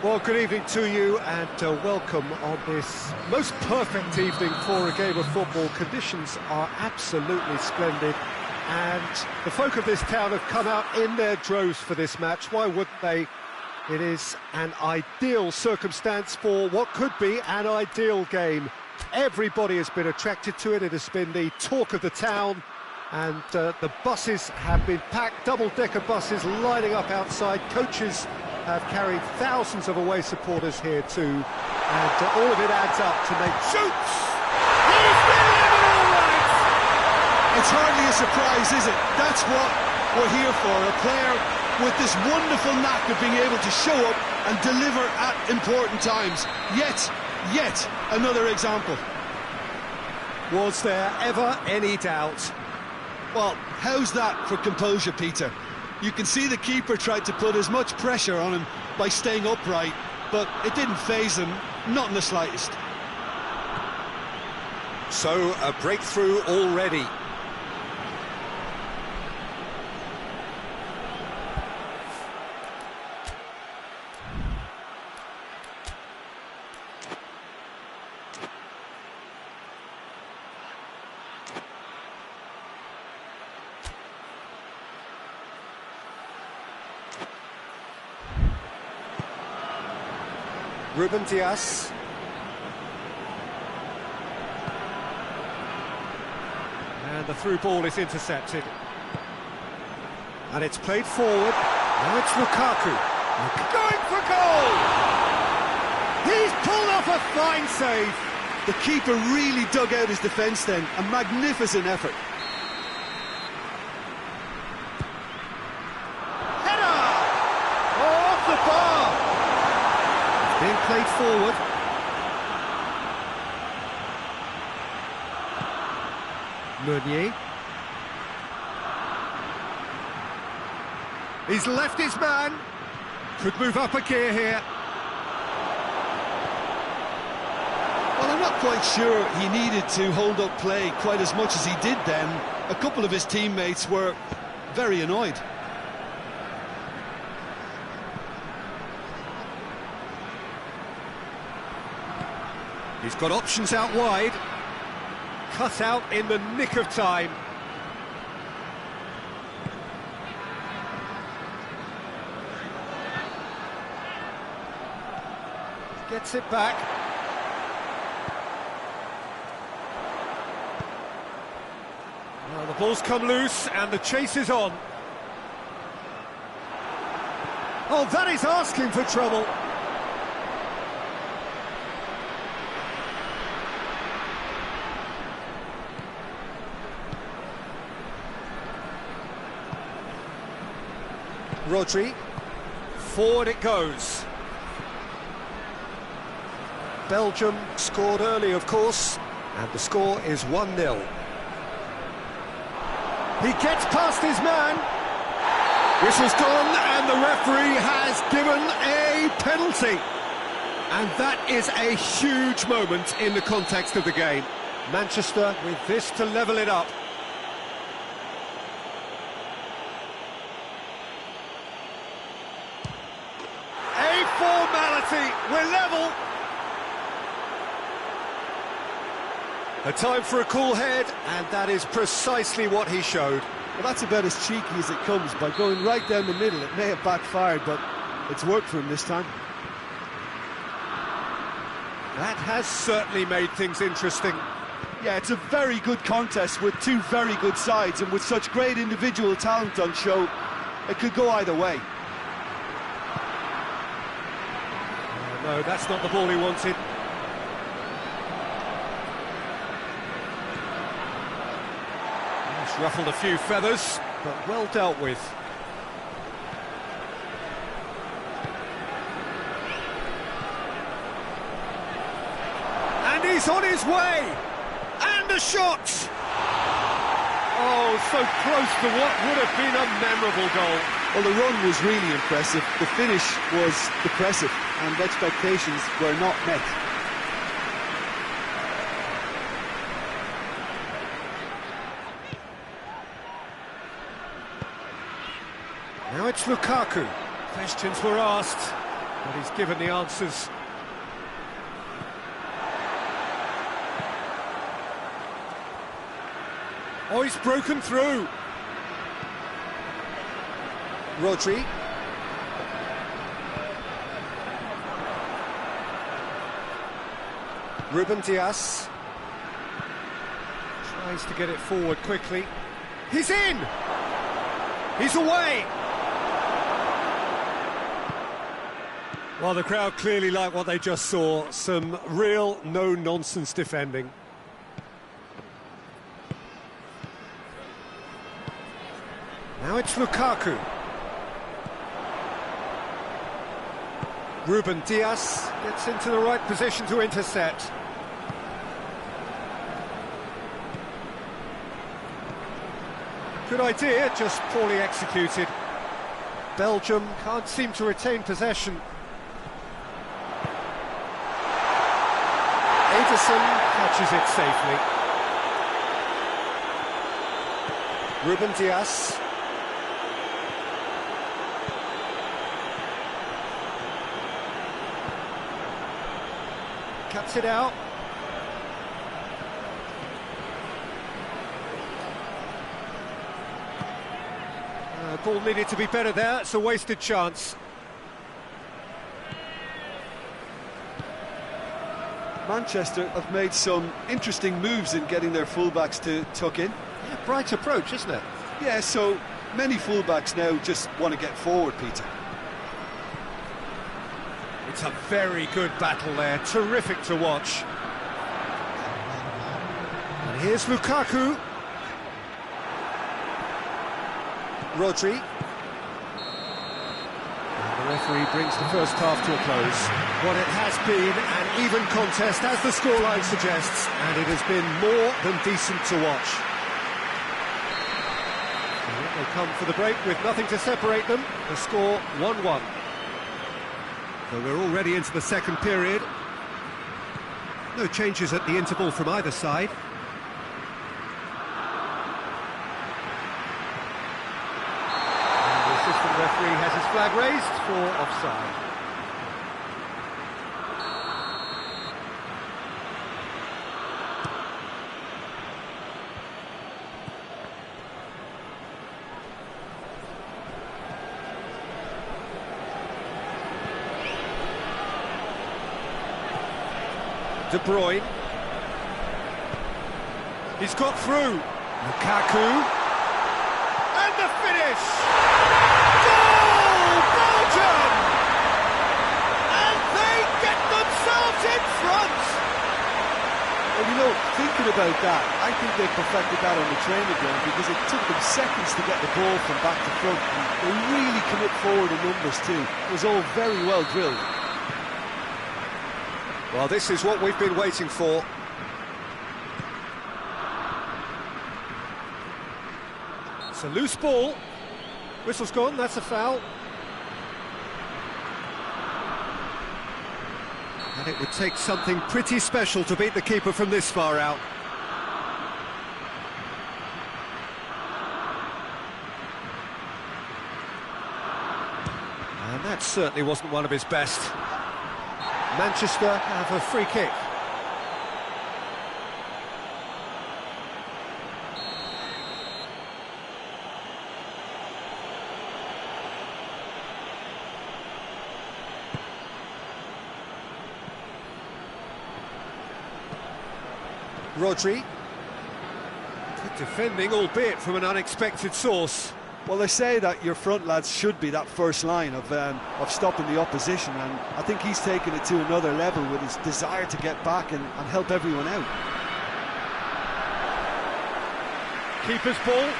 Well, good evening to you and welcome on this most perfect evening for a game of football. Conditions are absolutely splendid and the folk of this town have come out in their droves for this match. Why wouldn't they? It is an ideal circumstance for what could be an ideal game. Everybody has been attracted to it. It has been the talk of the town and the buses have been packed, double-decker buses lining up outside. Coaches have carried thousands of away supporters here too, and all of it adds up to make... Shoots! He's getting it all right! It's hardly a surprise, is it? That's what we're here for, a player with this wonderful knack of being able to show up and deliver at important times. Yet another example. Was there ever any doubt? Well, how's that for composure, Peter? You can see the keeper tried to put as much pressure on him by staying upright, but it didn't faze him, not in the slightest. So, a breakthrough already. Ruben Dias. And the through ball is intercepted. And it's played forward. Now it's Lukaku. Going for goal! He's pulled off a fine save. The keeper really dug out his defence then. A magnificent effort. Header! Off the bar! Being played forward. Meunier. He's left his man. Could move up a gear here. Well, I'm not quite sure he needed to hold up play quite as much as he did then. A couple of his teammates were very annoyed. He's got options out wide. Cut out in the nick of time. Gets it back. Well, the ball's come loose and the chase is on. Oh, that is asking for trouble. Rodri, forward it goes. Belgium scored early, of course, and the score is 1-0. He gets past his man. Whistle's gone, and the referee has given a penalty. And that is a huge moment in the context of the game. Manchester with this to level it up. Formality, we're level. A time for a cool head, and that is precisely what he showed. Well, that's about as cheeky as it comes. By going right down the middle, it may have backfired, but it's worked for him this time. That has certainly made things interesting. Yeah, it's a very good contest with two very good sides, and with such great individual talent on show, it could go either way. No, that's not the ball he wanted. He's ruffled a few feathers, but well dealt with. And he's on his way! And a shot! Oh, so close to what would have been a memorable goal. Well, the run was really impressive. The finish was depressive, and expectations were not met. Now it's Lukaku. Questions were asked. But he's given the answers. Oh, he's broken through. Rodri. Ruben Dias. Tries to get it forward quickly. He's in! He's away! Well, the crowd clearly like what they just saw. Some real no-nonsense defending. Now it's Lukaku. Ruben Dias gets into the right position to intercept. Good idea, just poorly executed. Belgium can't seem to retain possession. Ederson catches it safely. Ruben Dias. Cuts it out. Ball needed to be better there, it's a wasted chance. Manchester have made some interesting moves in getting their fullbacks to tuck in. Yeah, bright approach, isn't it? Yeah, so many fullbacks now just want to get forward, Peter. It's a very good battle there, terrific to watch. And here's Lukaku. Rodri. And the referee brings the first half to a close. What it has been an even contest, as the scoreline suggests, and it has been more than decent to watch. And they come for the break with nothing to separate them. The score 1-1. So we're already into the second period. No changes at the interval from either side. The assistant referee has his flag raised for offside. De Bruyne. He's got through. Lukaku. And the finish! Goal! Belgium! And they get themselves in front! Well, you know, thinking about that, I think they perfected that on the training ground because it took them seconds to get the ball from back to front. And they really commit forward in numbers too. It was all very well drilled. Well, this is what we've been waiting for. It's a loose ball. Whistle's gone, that's a foul. And it would take something pretty special to beat the keeper from this far out. And that certainly wasn't one of his best. Manchester have a free kick. Rodri. Good defending, albeit from an unexpected source. Well, they say that your front lads should be that first line of stopping the opposition, and I think he's taken it to another level with his desire to get back and help everyone out. Keeper's ball.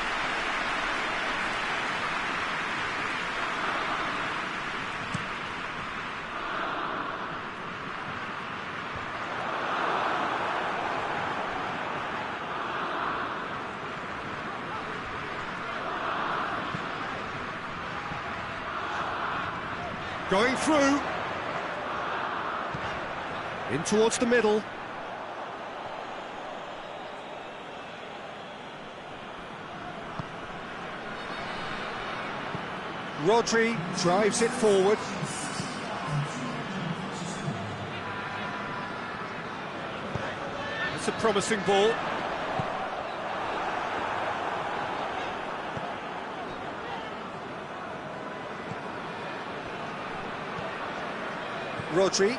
Going through. In towards the middle. Rodri drives it forward. That's a promising ball. Rodri.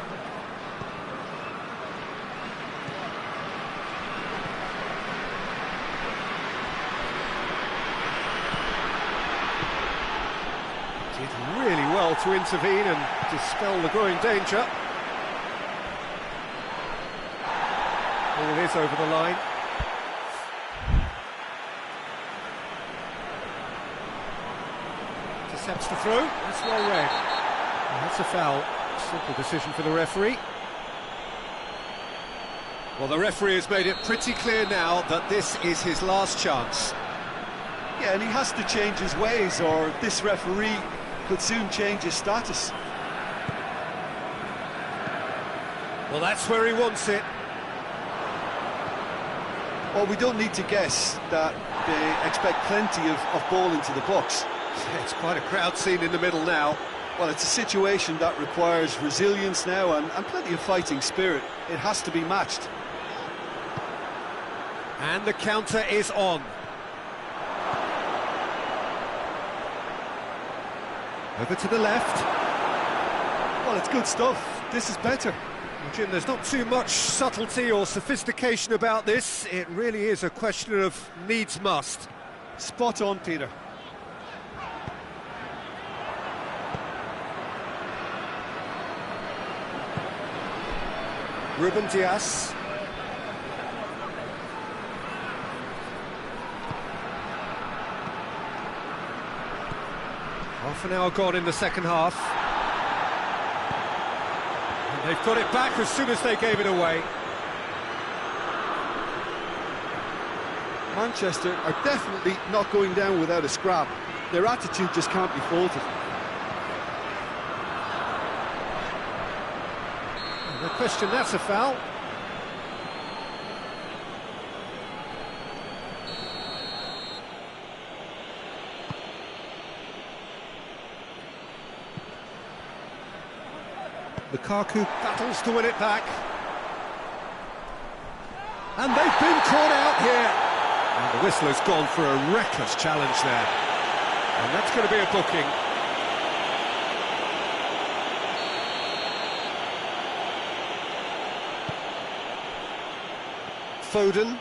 Did really well to intervene and dispel the growing danger. Ball is over the line. Intercepts the throw. That's well read. And that's a foul. Simple decision for the referee. Well, the referee has made it pretty clear now that this is his last chance. Yeah, and he has to change his ways, or this referee could soon change his status. Well, that's where he wants it. Well, we don't need to guess that they expect plenty of ball into the box. It's quite a crowd scene in the middle now. Well, it's a situation that requires resilience now and plenty of fighting spirit. It has to be matched. And the counter is on. Over to the left. Well, it's good stuff. This is better. Well, Jim, there's not too much subtlety or sophistication about this. It really is a question of needs must. Spot on, Peter. Ruben Dias. Half an hour gone in the second half. And they've got it back as soon as they gave it away. Manchester are definitely not going down without a scrap. Their attitude just can't be faulted. No question, that's a foul. Lukaku battles to win it back. And they've been caught out here. And the whistle has gone for a reckless challenge there. And that's going to be a booking. Foden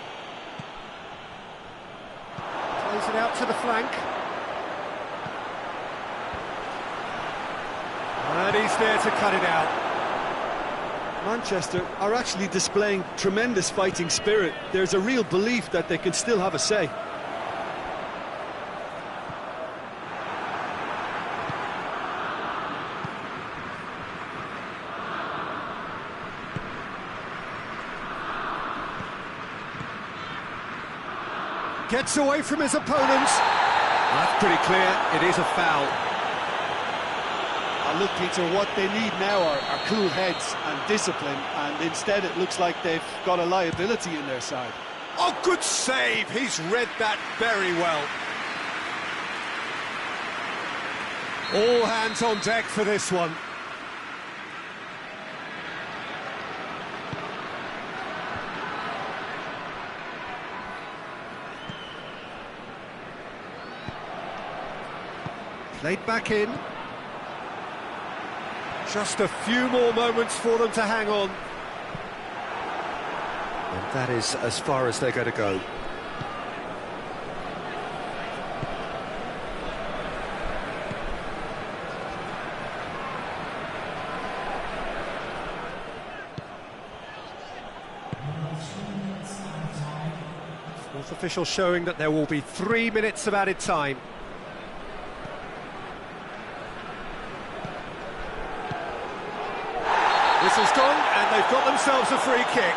plays it out to the flank, and he's there to cut it out. Manchester are actually displaying tremendous fighting spirit. There's a real belief that they can still have a say. Gets away from his opponents. That's pretty clear, it is a foul. Look, Peter, what they need now are cool heads and discipline, and instead it looks like they've got a liability in their side. Oh, good save, he's read that very well. All hands on deck for this one. Played back in. Just a few more moments for them to hang on. And that is as far as they're going to go. Fourth official showing that there will be 3 minutes of added time. Whistle's gone, and they've got themselves a free kick.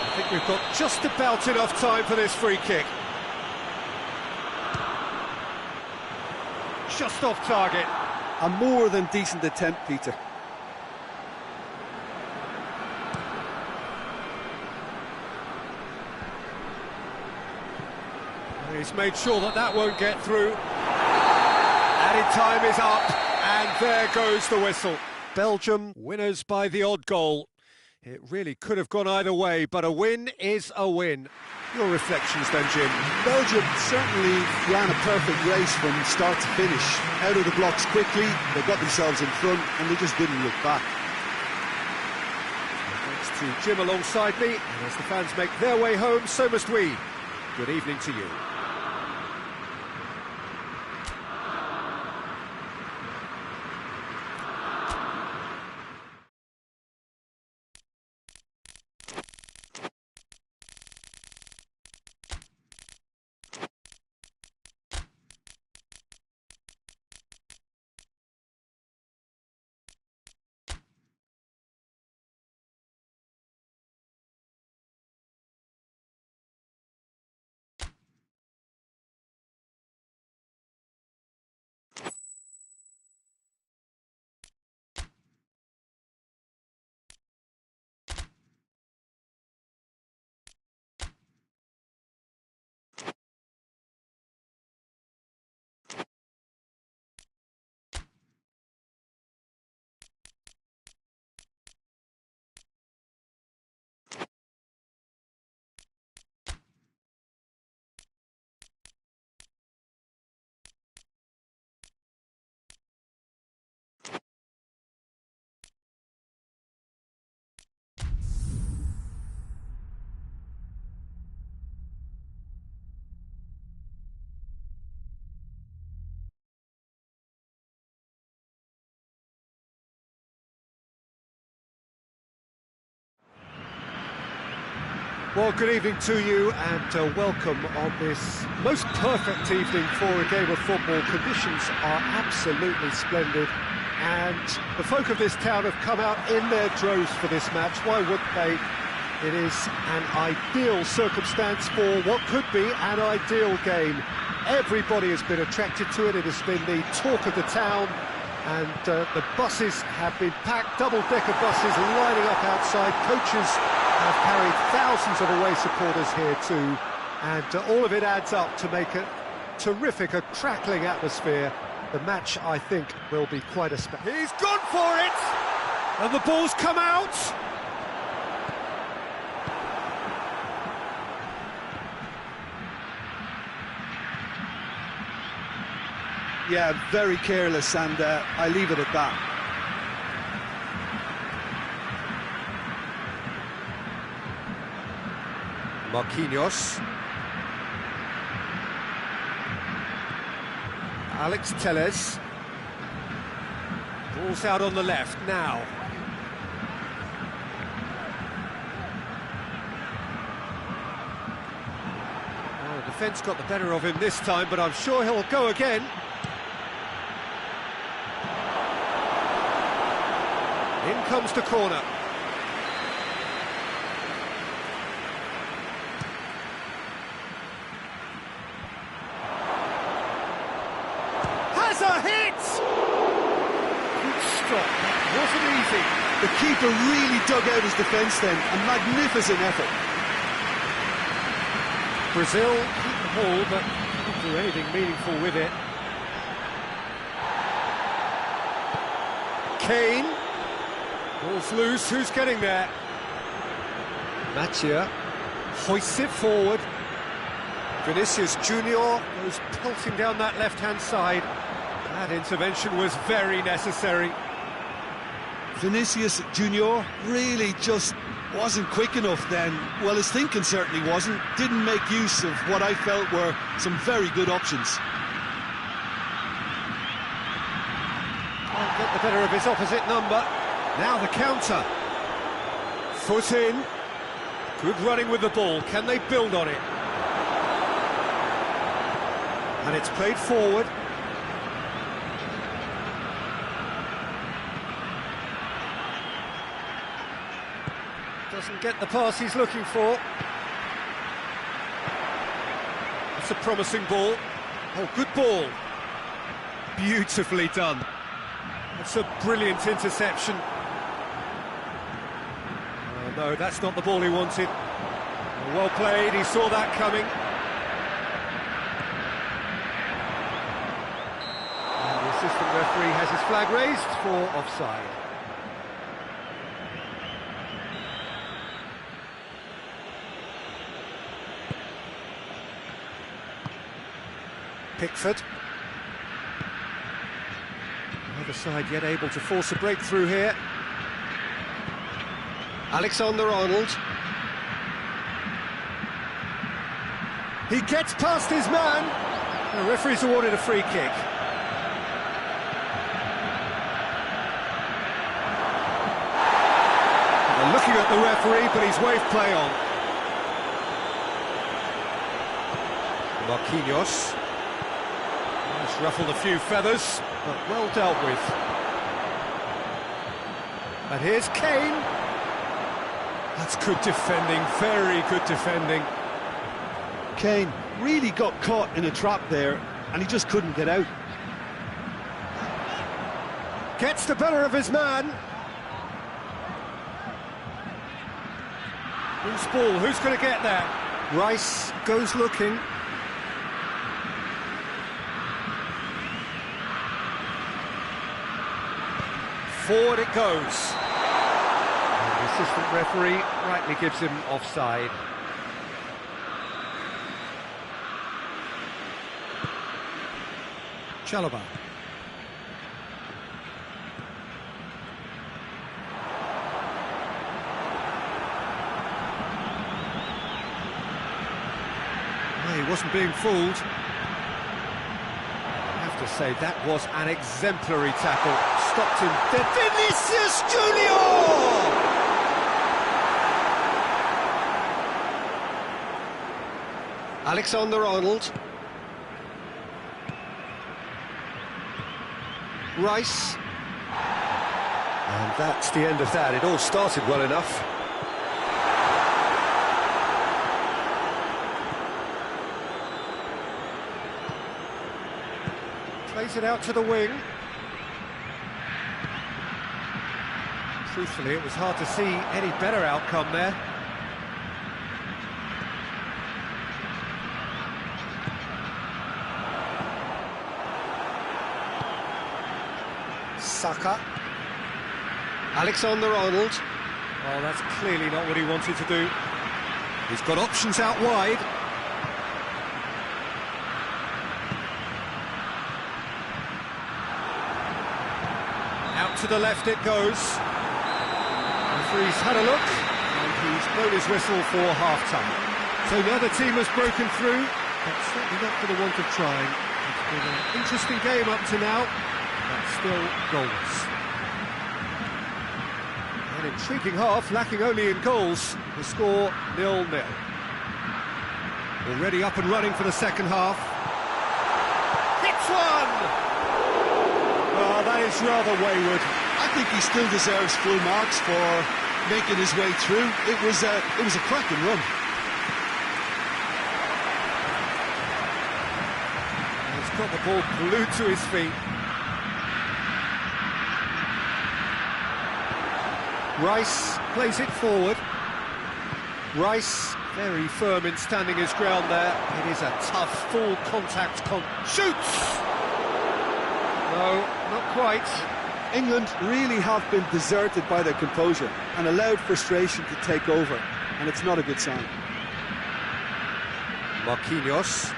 I think we've got just about enough time for this free kick. Just off target. A more than decent attempt, Peter. He's made sure that that won't get through. Added time is up, and there goes the whistle. Belgium winners by the odd goal. It really could have gone either way, but a win is a win. Your reflections then, Jim? Belgium certainly ran a perfect race from start to finish. Out of the blocks quickly, they got themselves in front and they just didn't look back. Thanks to Jim alongside me, and as the fans make their way home, so must we. Good evening to you. Well, good evening to you and welcome on this most perfect evening for a game of football. Conditions are absolutely splendid and the folk of this town have come out in their droves for this match. Why wouldn't they? It is an ideal circumstance for what could be an ideal game. Everybody has been attracted to it. It has been the talk of the town and the buses have been packed, double-decker buses lining up outside. Coaches have carried thousands of away supporters here too, and all of it adds up to make a terrific, a crackling atmosphere. The match, I think, will be quite a spectacle. He's gone for it! And the ball's come out! Yeah, very careless, and I leave it at that. Marquinhos. Alex Telles. Ball's out on the left now. Oh, the defence got the better of him this time, but I'm sure he'll go again. In comes the corner. Has a hit! Good stop. Wasn't easy. The keeper really dug out his defence then. A magnificent effort. Brazil keep the ball, but not do anything meaningful with it. Kane. Ball's loose, who's getting there? Matia hoists it forward. Vinicius Junior goes pelting down that left-hand side. That intervention was very necessary. Vinicius Junior really just wasn't quick enough then. Well, his thinking certainly wasn't. Didn't make use of what I felt were some very good options. Can't get the better of his opposite number. Now the counter. Foot in. Good running with the ball. Can they build on it? And it's played forward. Doesn't get the pass he's looking for. It's a promising ball. Oh, good ball. Beautifully done. That's a brilliant interception. Oh, no, that's not the ball he wanted. Well played, he saw that coming. And the assistant referee has his flag raised for offside. Pickford. Neither side yet able to force a breakthrough here. Alexander-Arnold. He gets past his man. The referee's awarded a free kick. They're looking at the referee, but he's waved play on. Marquinhos. He's ruffled a few feathers, but well dealt with. And here's Kane. That's good defending, very good defending. Kane really got caught in a trap there, and he just couldn't get out. Gets the better of his man. Loose ball, who's going to get there? Rice goes looking. Forward it goes. And the assistant referee rightly gives him offside. Chalobah. Well, he wasn't being fooled. I have to say, that was an exemplary tackle. Stopped him dead. Vinicius Junior! Alexander-Arnold. Rice. And that's the end of that. It all started well enough. Plays it out to the wing. Truthfully, it was hard to see any better outcome there. Saka. Alexander-Arnold. Oh, that's clearly not what he wanted to do. He's got options out wide. Out to the left it goes. The referee's had a look, and he's blown his whistle for half-time. So neither team has broken through, but certainly not for the want of trying. It's been an interesting game up to now. But still goalless. An intriguing half, lacking only in goals. The score 0-0. Already up and running for the second half. Hits one! Oh, that is rather wayward. I think he still deserves full marks for making his way through. It was a cracking run. He's got the ball glued to his feet. Rice plays it forward. Rice very firm in standing his ground there. It is a tough, full contact shoots! No, not quite. England really have been deserted by their composure and allowed frustration to take over, and it's not a good sign. Marquinhos.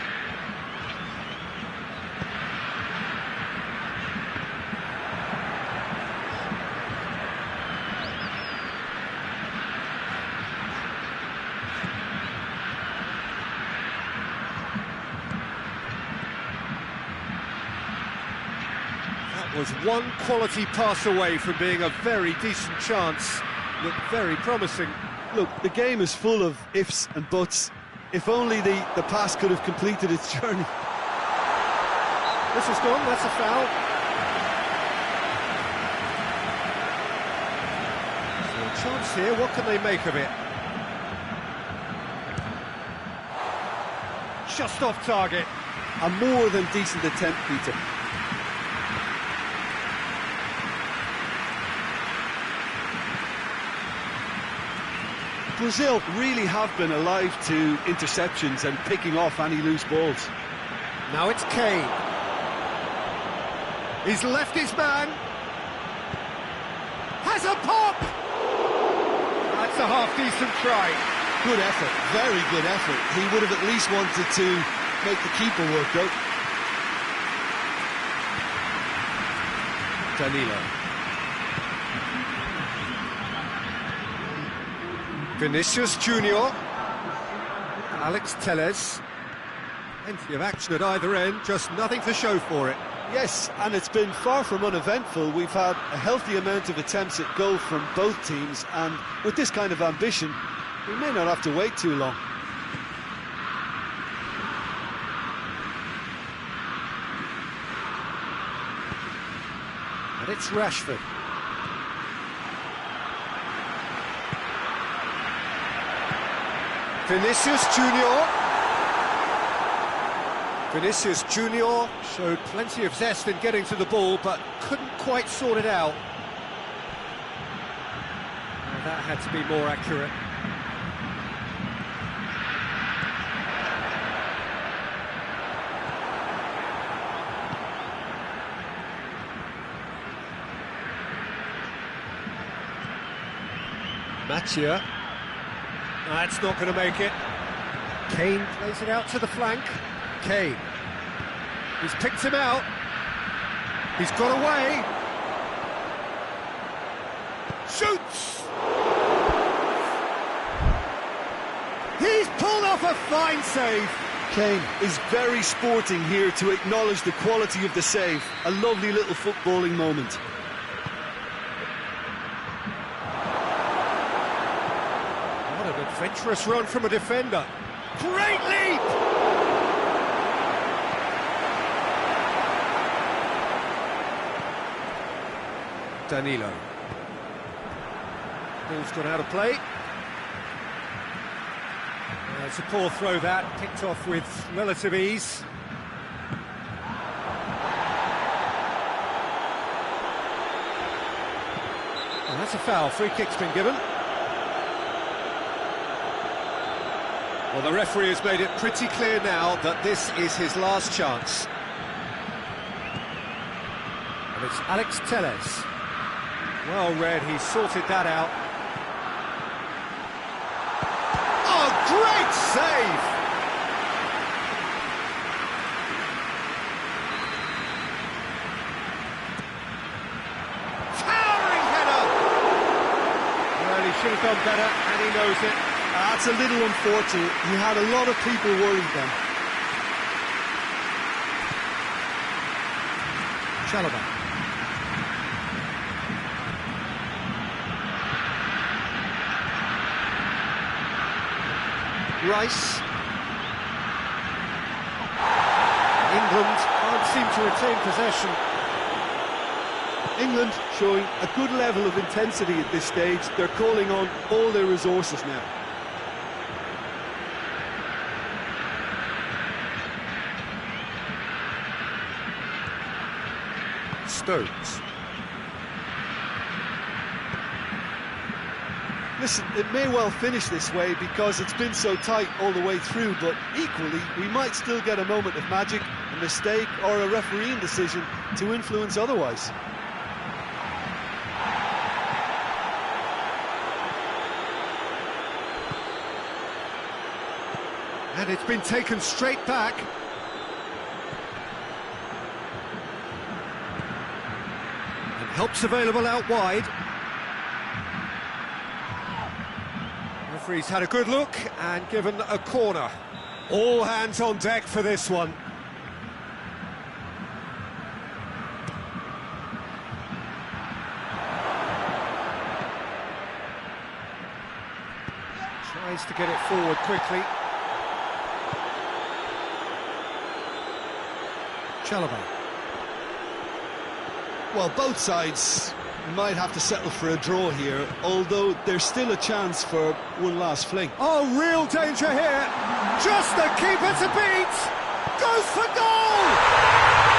Was one quality pass away from being a very decent chance. Looked very promising. Look, the game is full of ifs and buts. If only the pass could have completed its journey. This is gone, that's a foul. So a chance here, what can they make of it? Just off target. A more than decent attempt, Peter. Brazil really have been alive to interceptions and picking off any loose balls. Now it's Kane. He's left his man. Has a pop! That's a half-decent try. Good effort, very good effort. He would have at least wanted to make the keeper work out. Danilo. Vinicius Junior. Alex Telles. Plenty of action at either end, just nothing to show for it. Yes, and it's been far from uneventful. We've had a healthy amount of attempts at goal from both teams, and with this kind of ambition, we may not have to wait too long. And it's Rashford. Vinicius Junior. Vinicius Junior showed plenty of zest in getting to the ball, but couldn't quite sort it out. Well, that had to be more accurate. Mattia. That's not going to make it. Kane plays it out to the flank. Kane. He's picked him out. He's got away. Shoots! He's pulled off a fine save. Kane is very sporting here to acknowledge the quality of the save. A lovely little footballing moment. What an adventurous run from a defender. Great leap! Danilo. Ball's gone out of play. It's a poor throw that, picked off with relative ease. Oh, that's a foul, free kick's been given. Well, the referee has made it pretty clear now that this is his last chance. And it's Alex Telles. Well read, he sorted that out. Oh, great save! Towering header! Well, he should have done better, and he knows it. That's a little unfortunate. He had a lot of people worried then. Chalobah. Rice. England can't seem to retain possession. England showing a good level of intensity at this stage. They're calling on all their resources now. Stones. Listen, it may well finish this way because it's been so tight all the way through, but equally, we might still get a moment of magic, a mistake, or a refereeing decision to influence otherwise. And it's been taken straight back. And help's available out wide. Referee's had a good look and given a corner. All hands on deck for this one. Tries to get it forward quickly. Chalobah. Well, both sides might have to settle for a draw here, although there's still a chance for one last fling. Oh, real danger here. Just the keeper to beat. Goes for goal.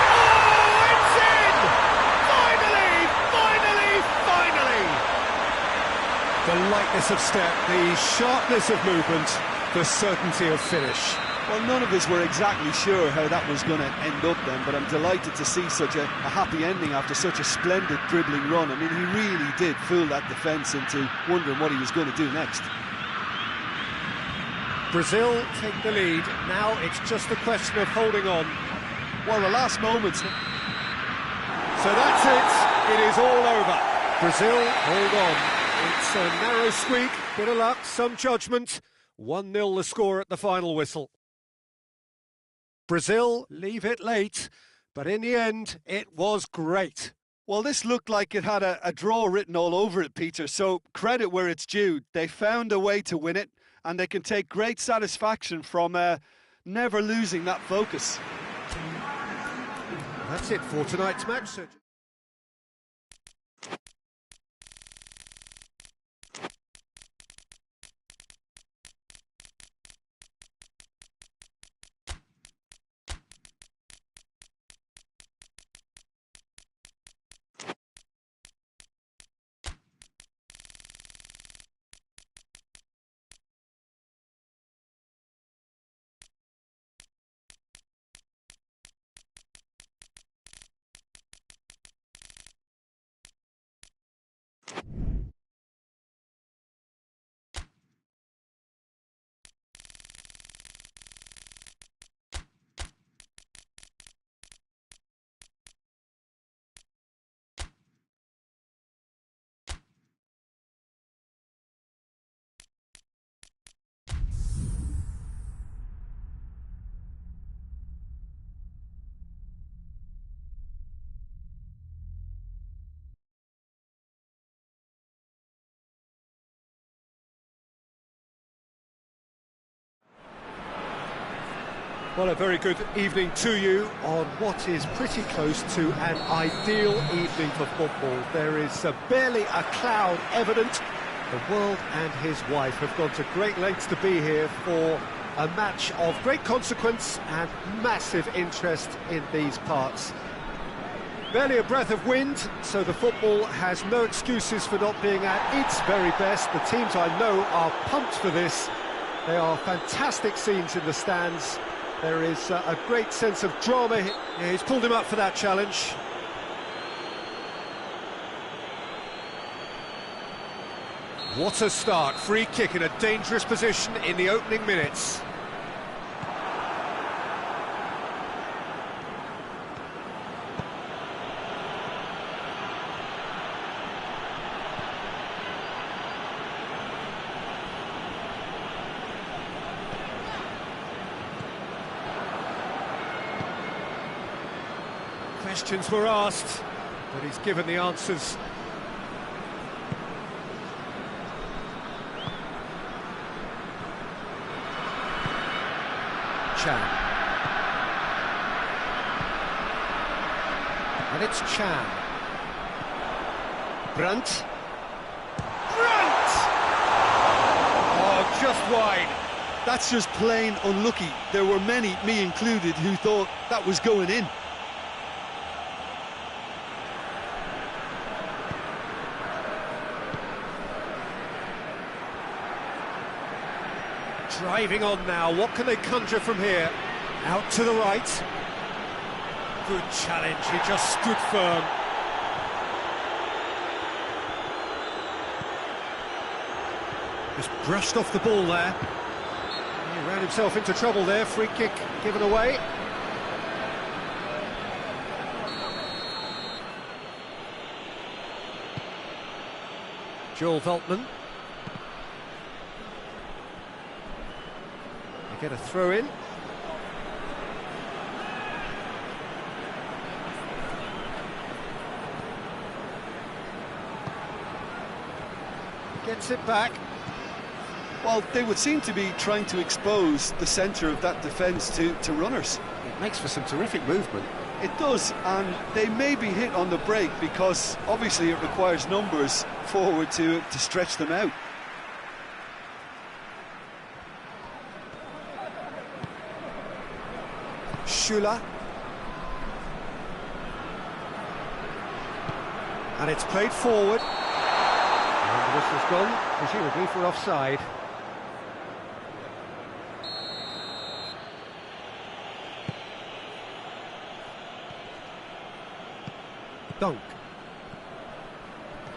Oh, it's in. Finally, finally, finally. The lightness of step, the sharpness of movement, the certainty of finish. Well, none of us were exactly sure how that was going to end up then, but I'm delighted to see such a happy ending after such a splendid dribbling run. I mean, he really did fool that defence into wondering what he was going to do next. Brazil take the lead. Now it's just a question of holding on. Well, the last moments. So that's it. it is all over. Brazil, hold on. It's a narrow squeak, bit of luck, some judgment. 1-0 the score at the final whistle. Brazil leave it late, but in the end, it was great. Well, this looked like it had a draw written all over it, Peter, so credit where it's due. They found a way to win it, and they can take great satisfaction from never losing that focus. That's it for tonight's match. Well, a very good evening to you on what is pretty close to an ideal evening for football. There is barely a cloud evident. The world and his wife have gone to great lengths to be here for a match of great consequence and massive interest in these parts. Barely a breath of wind, so the football has no excuses for not being at its very best. The teams I know are pumped for this. They are fantastic scenes in the stands. There is a great sense of drama. Yeah, he's pulled him up for that challenge. What a start. Free kick in a dangerous position in the opening minutes. Questions were asked, but he's given the answers. Chan. And it's Chan. Brandt. Brandt! Oh, just wide. That's just plain unlucky. There were many, me included, who thought that was going in. Driving on now, what can they conjure from here? Out to the right. Good challenge, he just stood firm. Just brushed off the ball there. He ran himself into trouble there, free kick given away. Joel Veltman. Get a throw in. Gets it back. Well, they would seem to be trying to expose the centre of that defence to runners. It makes for some terrific movement. It does, and they may be hit on the break because obviously it requires numbers forward to stretch them out. Schüller. And it's played forward. And the whistle's gone, presumably for offside. Dunk.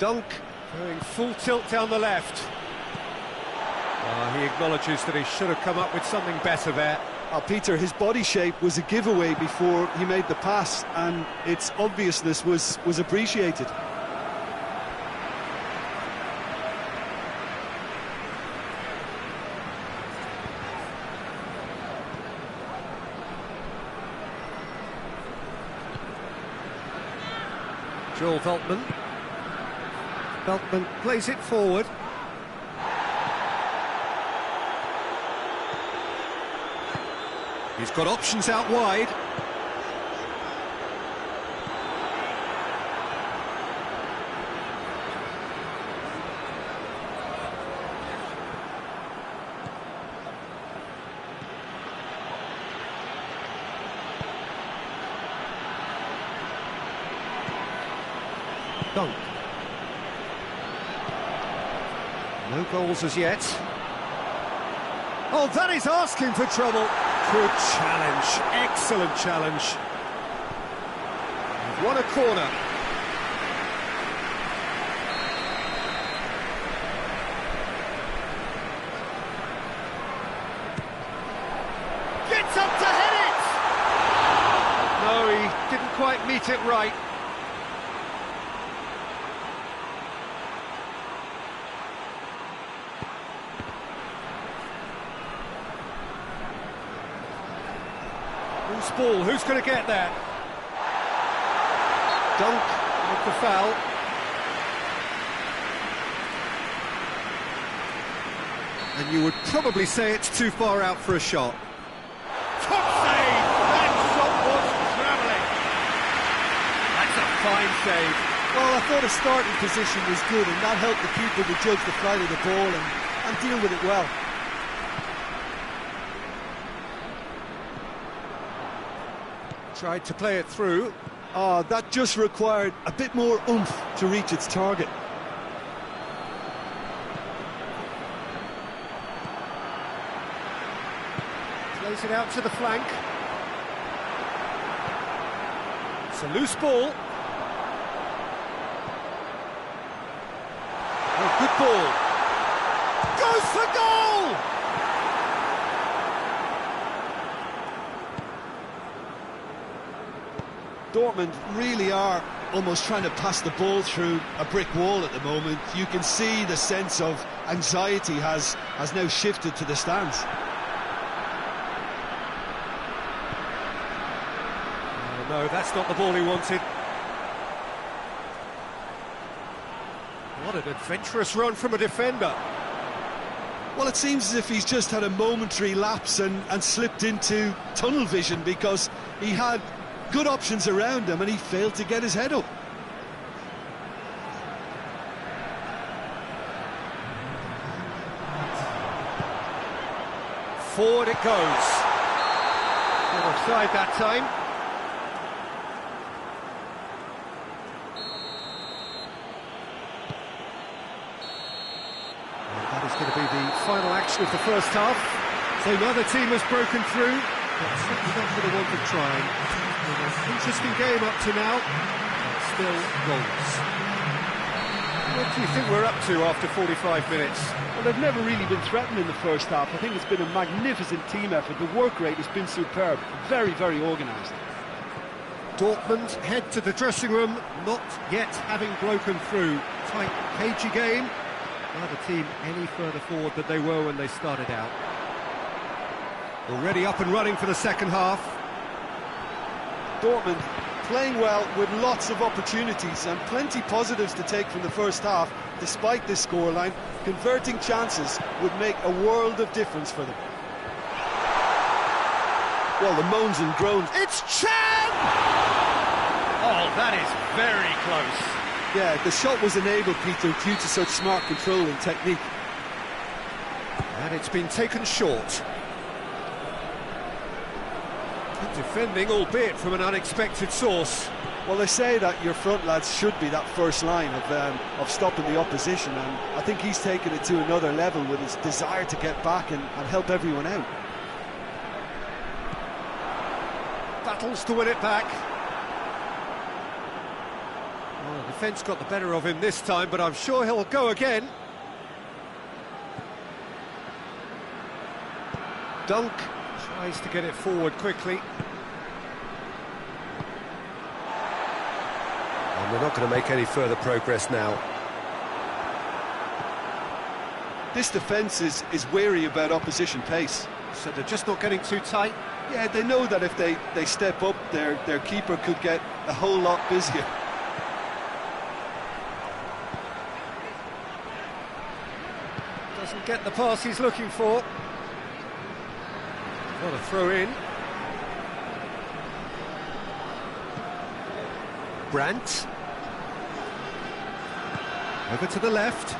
Dunk going full tilt down the left. He acknowledges that he should have come up with something better there. Peter, his body shape was a giveaway before he made the pass, and its obviousness was appreciated. Joel Veltman. Veltman plays it forward. He's got options out wide. Dunk. No goals as yet. Oh, that is asking for trouble. Good challenge, excellent challenge. They've won a corner. Gets up to hit it! No, he didn't quite meet it right. Loose ball, who's going to get that? Dunk with the foul. And you would probably say it's too far out for a shot. Top save! That shot was travelling. That's a fine save. Well, I thought his starting position was good, and that helped the keeper to judge the flight of the ball and deal with it well. Tried to play it through. That just required a bit more oomph to reach its target. Plays it out to the flank. It's a loose ball. Oh, good ball. Goes for goal! Dortmund really are almost trying to pass the ball through a brick wall at the moment. You can see the sense of anxiety has now shifted to the stands. Oh, no, that's not the ball he wanted. What an adventurous run from a defender. Well, it seems as if he's just had a momentary lapse and slipped into tunnel vision, because he had good options around him and he failed to get his head up. Forward it goes. Not offside that time. And that is going to be the final action of the first half. So neither team has broken through, but certainly not for the want of trying. Interesting game up to now, but still goals. What do you think we're up to after 45 minutes? Well, they've never really been threatened in the first half. I think it's been a magnificent team effort. The work rate has been superb, very, very organised. Dortmund head to the dressing room, not yet having broken through. Tight, cagey game. Neither team any further forward than they were when they started out. Already up and running for the second half. Dortmund playing well with lots of opportunities and plenty positives to take from the first half. Despite this scoreline, converting chances would make a world of difference for them. Well, the moans and groans. It's Chan! Oh, that is very close. Yeah, the shot was enabled, Peter, due to such smart control and technique. And it's been taken short. Good defending, albeit from an unexpected source. Well, they say that your front lads should be that first line of stopping the opposition, and I think he's taken it to another level with his desire to get back and help everyone out. Battles to win it back. Well, the defence got the better of him this time, but I'm sure he'll go again. Dunk tries to get it forward quickly. And we're not going to make any further progress now. This defence is wary about opposition pace. So they're just not getting too tight? Yeah, they know that if they step up, their keeper could get a whole lot busier. Doesn't get the pass he's looking for. What a throw in. Brandt. Over to the left.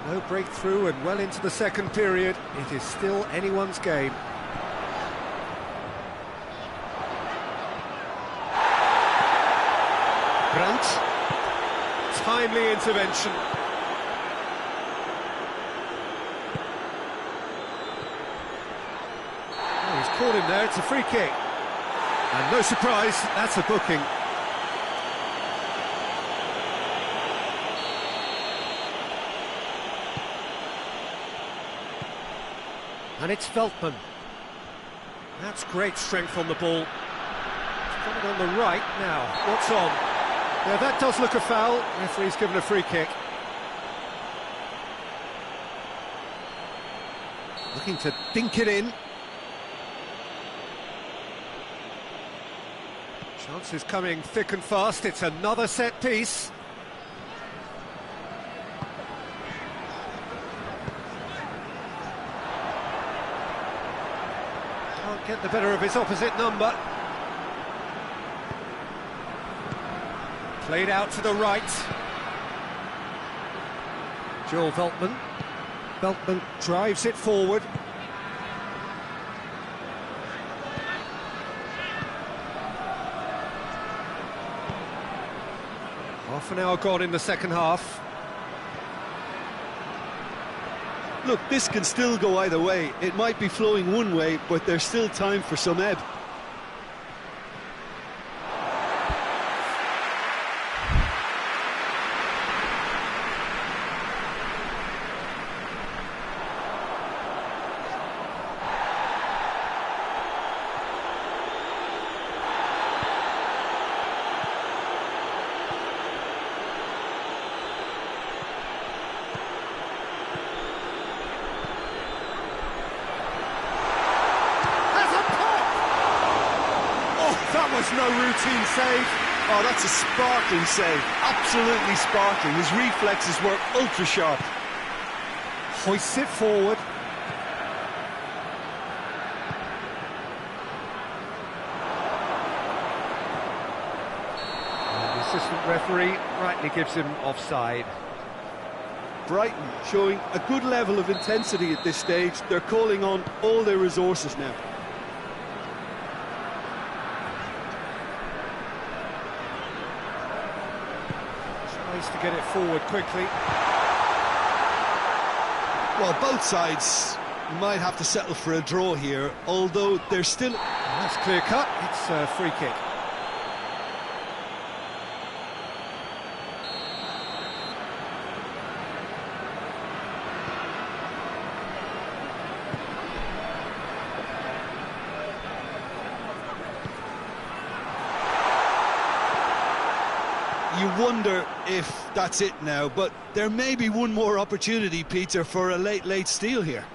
No breakthrough and well into the second period. It is still anyone's game. Brandt. Timely intervention. Oh, he's caught him there, it's a free kick. And no surprise, that's a booking. And it's Veltman. That's great strength on the ball. He's got it on the right now. What's on? Yeah, that does look a foul. Referee's given a free kick. Looking to dink it in. Chances coming thick and fast. It's another set piece. Can't get the better of his opposite number. Played out to the right. Joel Veltman. Veltman drives it forward. Half an hour gone in the second half. Look, this can still go either way. It might be flowing one way, but there's still time for some ebb. That was no routine save. Oh, that's a sparkling save. Absolutely sparkling. His reflexes were ultra sharp. Hoists it forward. And the assistant referee rightly gives him offside. Brighton showing a good level of intensity at this stage. They're calling on all their resources now. Tries to get it forward quickly. Well, both sides might have to settle for a draw here, although there's still... That's clear cut. It's a free kick. You wonder if that's it now, but there may be one more opportunity, Peter, for a late steal here.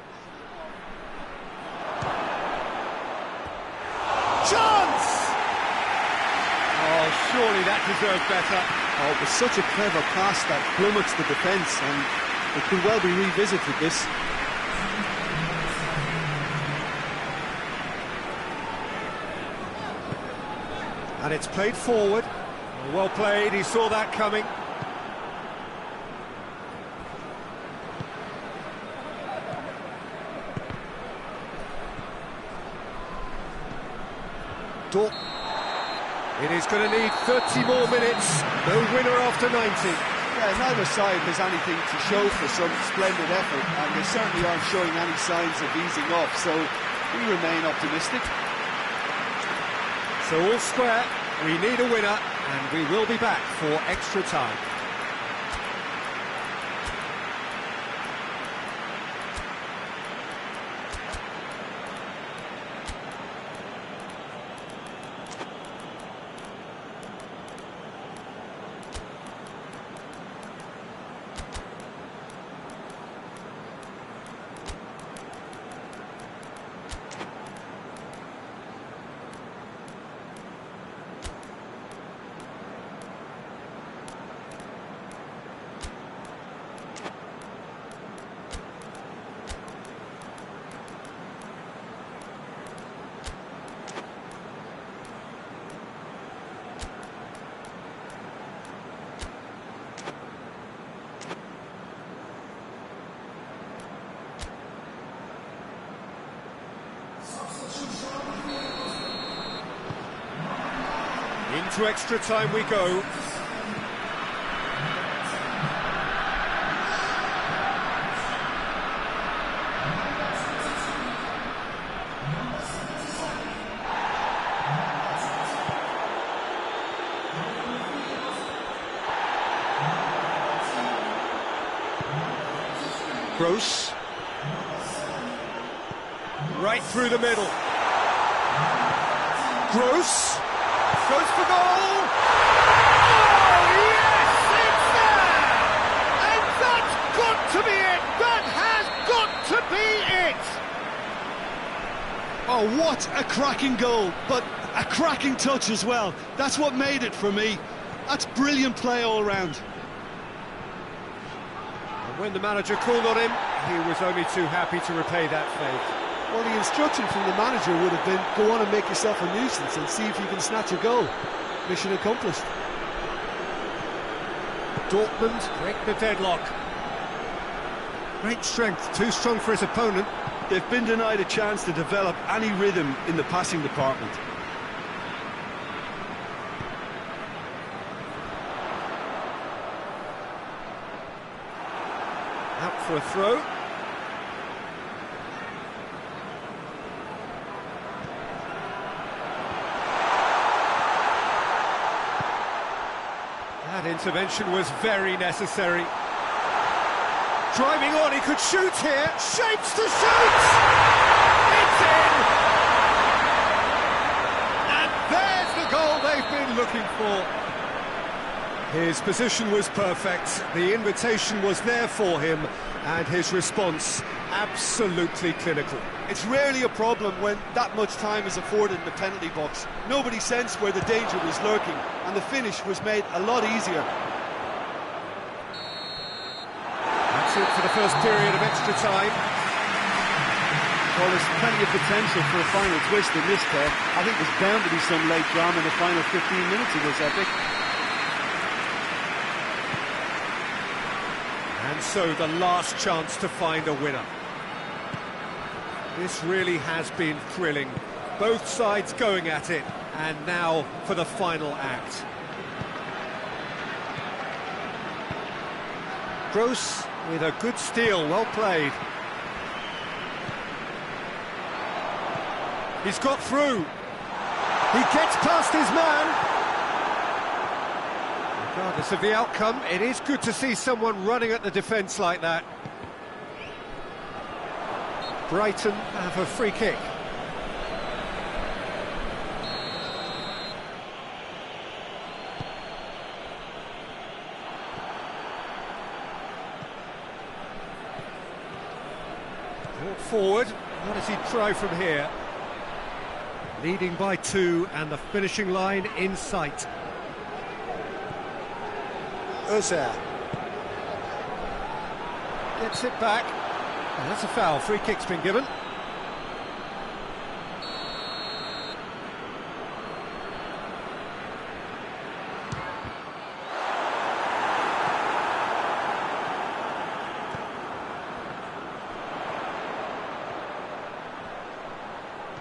Chance! Oh, surely that deserved better. Oh, it was such a clever pass that plummets the defence, and it could well be revisited, this. And it's played forward. Well played, he saw that coming. Dork. It is going to need 30 more minutes. No winner after 90. Yeah, neither side has anything to show for some splendid effort, and they certainly aren't showing any signs of easing off, so we remain optimistic. So all square, We need a winner, and we will be back for extra time. Into extra time we go. Gross. Right through the middle. Gross. Goes for goal! Oh, yes, it's there! And that's got to be it! That has got to be it! Oh, what a cracking goal, but a cracking touch as well. That's what made it for me. That's brilliant play all round. And when the manager called on him, he was only too happy to repay that favour. Well, the instruction from the manager would have been, go on and make yourself a nuisance and see if you can snatch a goal. Mission accomplished. Dortmund break the deadlock. Great strength, too strong for his opponent. They've been denied a chance to develop any rhythm in the passing department. Out for a throw. That intervention was very necessary. Driving on, he could shoot here. Shapes to shoot! It's in! And there's the goal they've been looking for. His position was perfect. The invitation was there for him, and his response absolutely clinical. It's rarely a problem when that much time is afforded in the penalty box. Nobody sensed where the danger was lurking, and the finish was made a lot easier. That's it for the first period of extra time. Well, there's plenty of potential for a final twist in this pair. I think there's bound to be some late drama in the final 15 minutes of this epic. And so the last chance to find a winner. This really has been thrilling. Both sides going at it, and now for the final act. Gross with a good steal, well played. He's got through. He gets past his man. Regardless of the outcome, it is good to see someone running at the defence like that. Brighton have a free kick. Brought forward. What does he try from here? Leading by 2 and the finishing line in sight. Özil Gets it back. And that's a foul. Free kick's been given.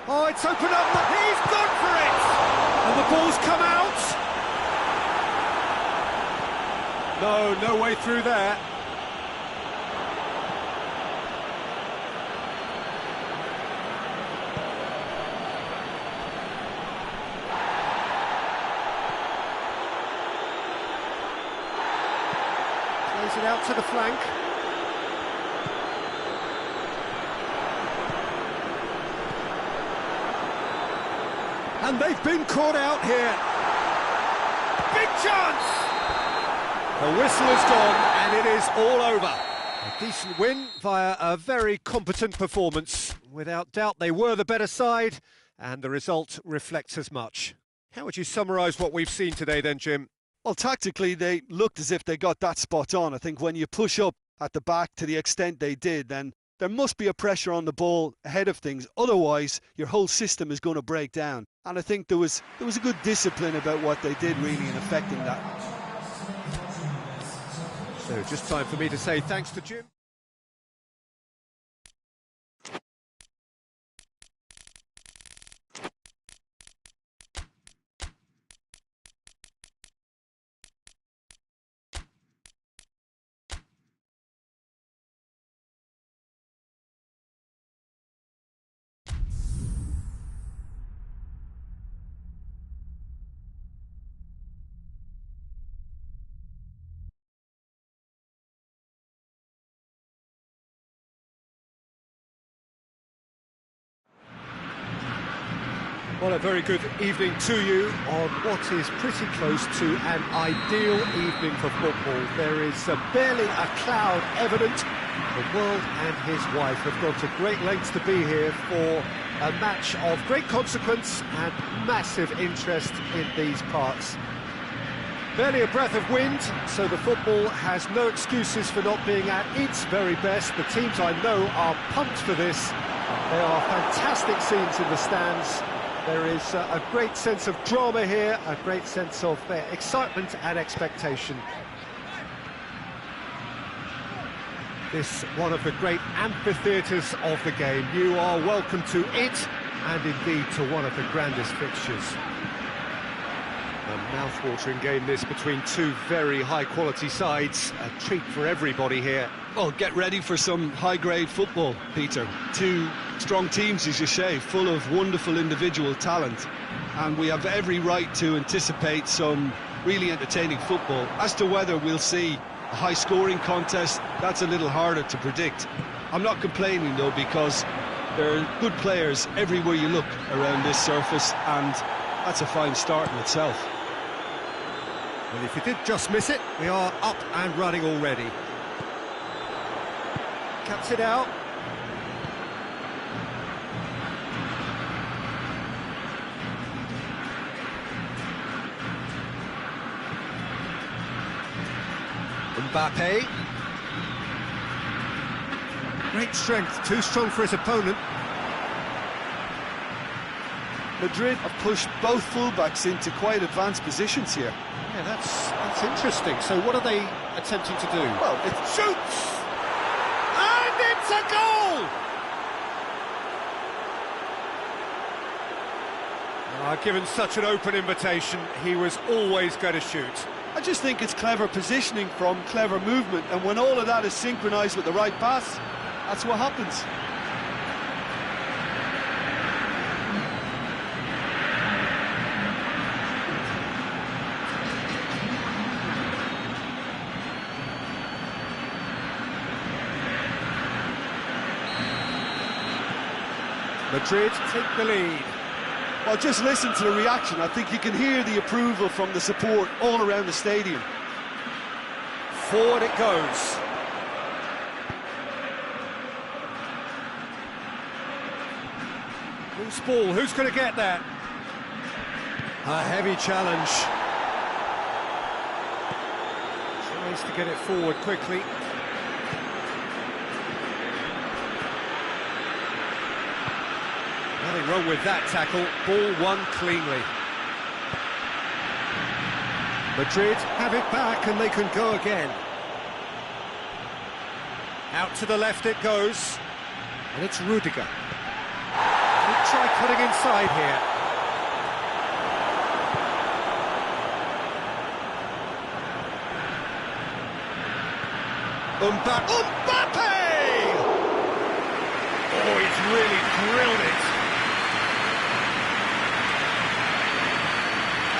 Oh, it's opened up. He's gone for it. And the ball's come out. No way through there. Plays it out to the flank. And they've been caught out here. Big chance! The whistle is gone and it is all over. A decent win via a very competent performance. Without doubt they were the better side and the result reflects as much. How would you summarise what we've seen today then, Jim? Well, tactically they looked as if they got that spot on. I think when you push up at the back to the extent they did, then there must be a pressure on the ball ahead of things. Otherwise, your whole system is going to break down. And I think there was a good discipline about what they did really in affecting that. So just time for me to say thanks to Jim. Well, a very good evening to you on what is pretty close to an ideal evening for football. There is barely a cloud evident. The world and his wife have gone to great lengths to be here for a match of great consequence and massive interest in these parts. Barely a breath of wind, so the football has no excuses for not being at its very best. The teams I know are pumped for this. There are fantastic scenes in the stands. There is a great sense of drama here, a great sense of excitement and expectation. This one of the great amphitheatres of the game. You are welcome to it, and indeed to one of the grandest fixtures. A mouth-watering game this between two very high-quality sides. A treat for everybody here. Well, get ready for some high-grade football, Peter. Two strong teams, as you say, full of wonderful individual talent. And we have every right to anticipate some really entertaining football. As to whether we'll see a high-scoring contest, that's a little harder to predict. I'm not complaining, though, because there are good players everywhere you look around this surface, and that's a fine start in itself. Well, if you did just miss it, we are up and running already. Cuts it out. Mbappe. Great strength, too strong for his opponent. Madrid have pushed both fullbacks into quite advanced positions here. Yeah, that's interesting. So what are they attempting to do? Well, it shoots! And it's a goal! Given such an open invitation, he was always going to shoot. I just think it's clever positioning from clever movement, and when all of that is synchronised with the right pass, that's what happens. Madrid take the lead. Well, just listen to the reaction. I think you can hear the approval from the support all around the stadium. Forward it goes. Loose ball, who's going to get that? A heavy challenge. Tries to get it forward quickly. Nothing wrong with that tackle. Ball won cleanly. Madrid have it back and they can go again. Out to the left it goes. And it's Rudiger. He'll try cutting inside here. Mbappe! Oh, he's really drilled it.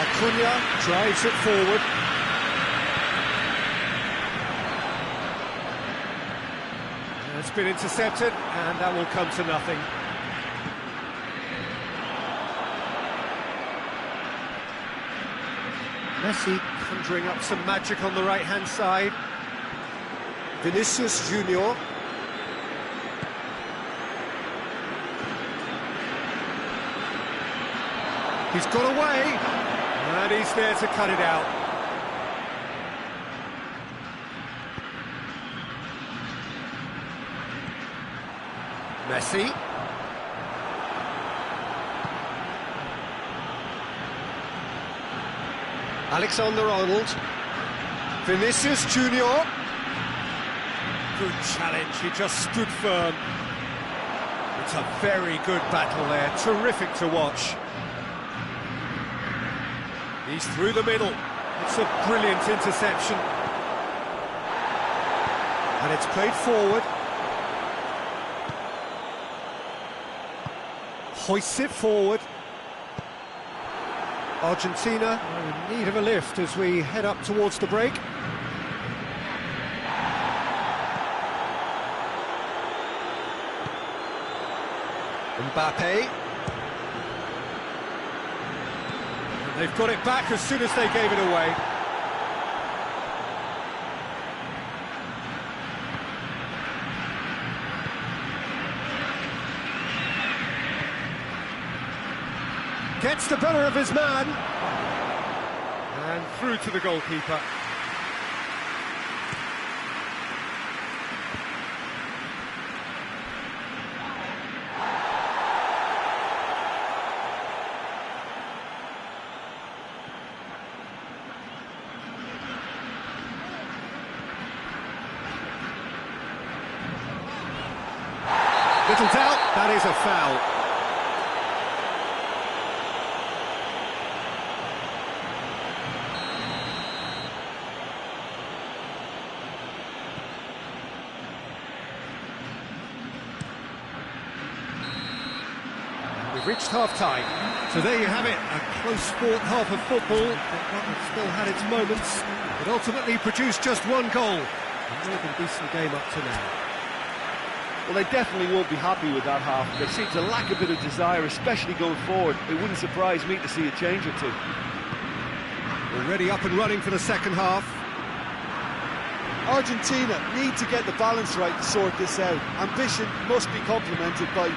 Acuna drives it forward. It's been intercepted, and that will come to nothing. Messi conjuring up some magic on the right-hand side. Vinicius Junior. He's got away, and he's there to cut it out. Messi. Alexander-Arnold. Vinicius Junior. Good challenge, he just stood firm. It's a very good battle there, terrific to watch. He's through the middle. It's a brilliant interception. And it's played forward. Hoists it forward. Argentina are in need of a lift as we head up towards the break. Mbappe. And they've got it back as soon as they gave it away. Gets the better of his man. And through to the goalkeeper. Little doubt, that is a foul. We've reached half-time, so there you have it, a close-fought half of football, but one that still had its moments. It ultimately produced just one goal, a more than decent game up to now. Well, they definitely won't be happy with that half. They seem to lack a bit of desire, especially going forward. It wouldn't surprise me to see a change or two. Already up and running for the second half. Argentina need to get the balance right to sort this out. Ambition must be complemented by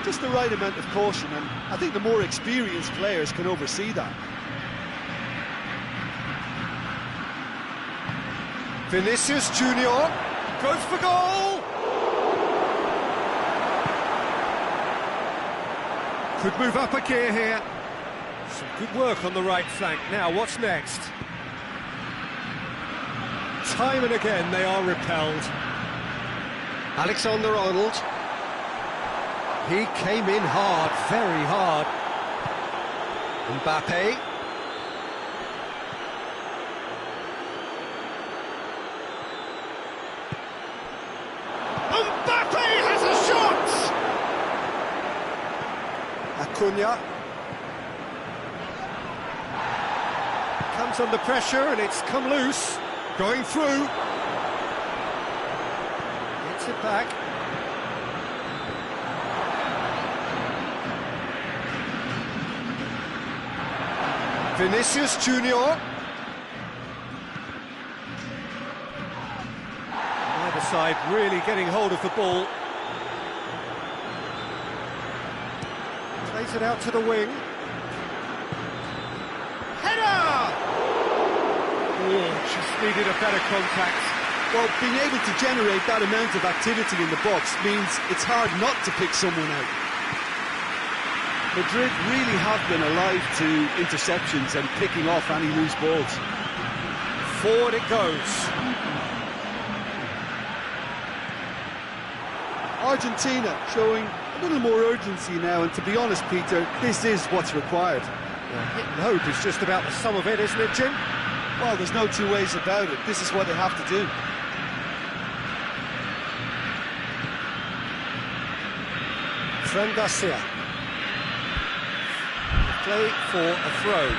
just the right amount of caution, and I think the more experienced players can oversee that. Vinicius Junior goes for goal! Could move up a gear here. Some good work on the right flank. Now, what's next? Time and again, they are repelled. Alexander-Arnold. He came in hard, very hard. Mbappe. Mbappe has a shot! Acuna. Comes under pressure and it's come loose. Going through. Gets it back. Vinicius Junior. Neither side really getting hold of the ball. Plays it out to the wing. Header! Oh, just needed a better contact. Well, being able to generate that amount of activity in the box means it's hard not to pick someone out. Madrid really have been alive to interceptions and picking off any loose balls. Forward it goes. Argentina showing a little more urgency now, and to be honest, Peter, this is what's required. Well, hit and hope is just about the sum of it, isn't it, Jim? Well, there's no two ways about it. This is what they have to do. Fran Garcia. Play for a throw.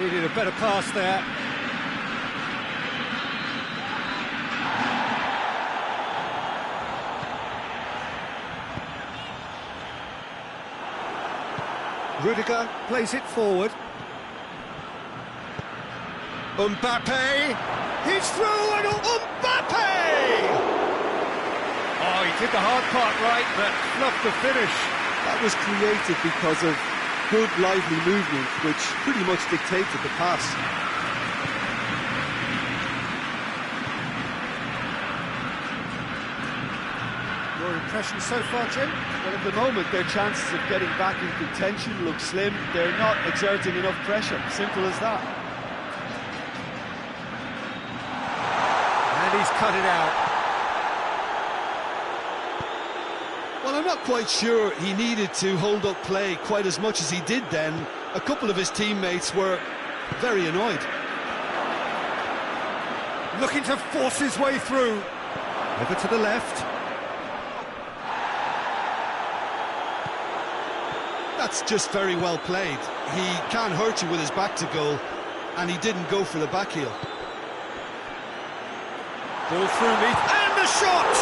Needed a better pass there. Rudiger plays it forward. Mbappe! He's through and Mbappe! Oh, he did the hard part right, but fluffed the finish. That was created because of good, lively movement, which pretty much dictated the pass. Your impression so far, Jim? Well, at the moment, their chances of getting back in contention look slim. They're not exerting enough pressure. Simple as that. And he's cut it out. Well, I'm not quite sure he needed to hold up play quite as much as he did then. A couple of his teammates were very annoyed. Looking to force his way through. Over to the left. That's just very well played. He can't hurt you with his back to goal, and he didn't go for the back heel. Ball through me, and the shot!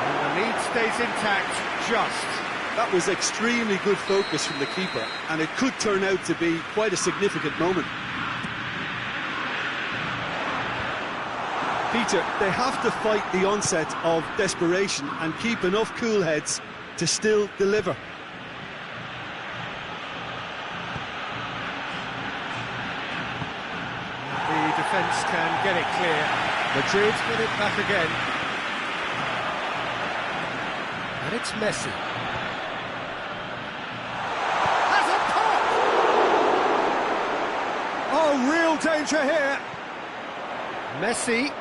And the lead stays intact, just. That was extremely good focus from the keeper, and it could turn out to be quite a significant moment. Peter, they have to fight the onset of desperation and keep enough cool heads to still deliver. The defence can get it clear. Madrid get it back again. And it's Messi. Has a pop! Oh, real danger here. Messi.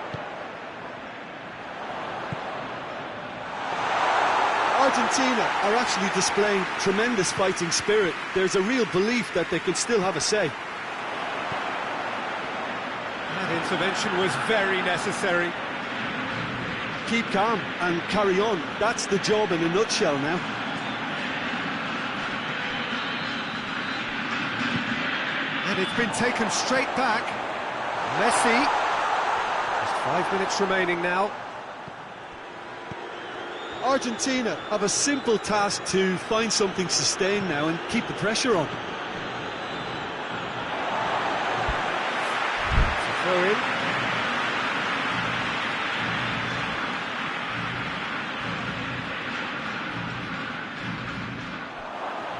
Argentina are actually displaying tremendous fighting spirit. There's a real belief that they can still have a say. That intervention was very necessary. Keep calm and carry on. That's the job in a nutshell now. And it's been taken straight back. Messi. Just 5 minutes remaining now. Argentina have a simple task to find something sustained now and keep the pressure on. Throw in.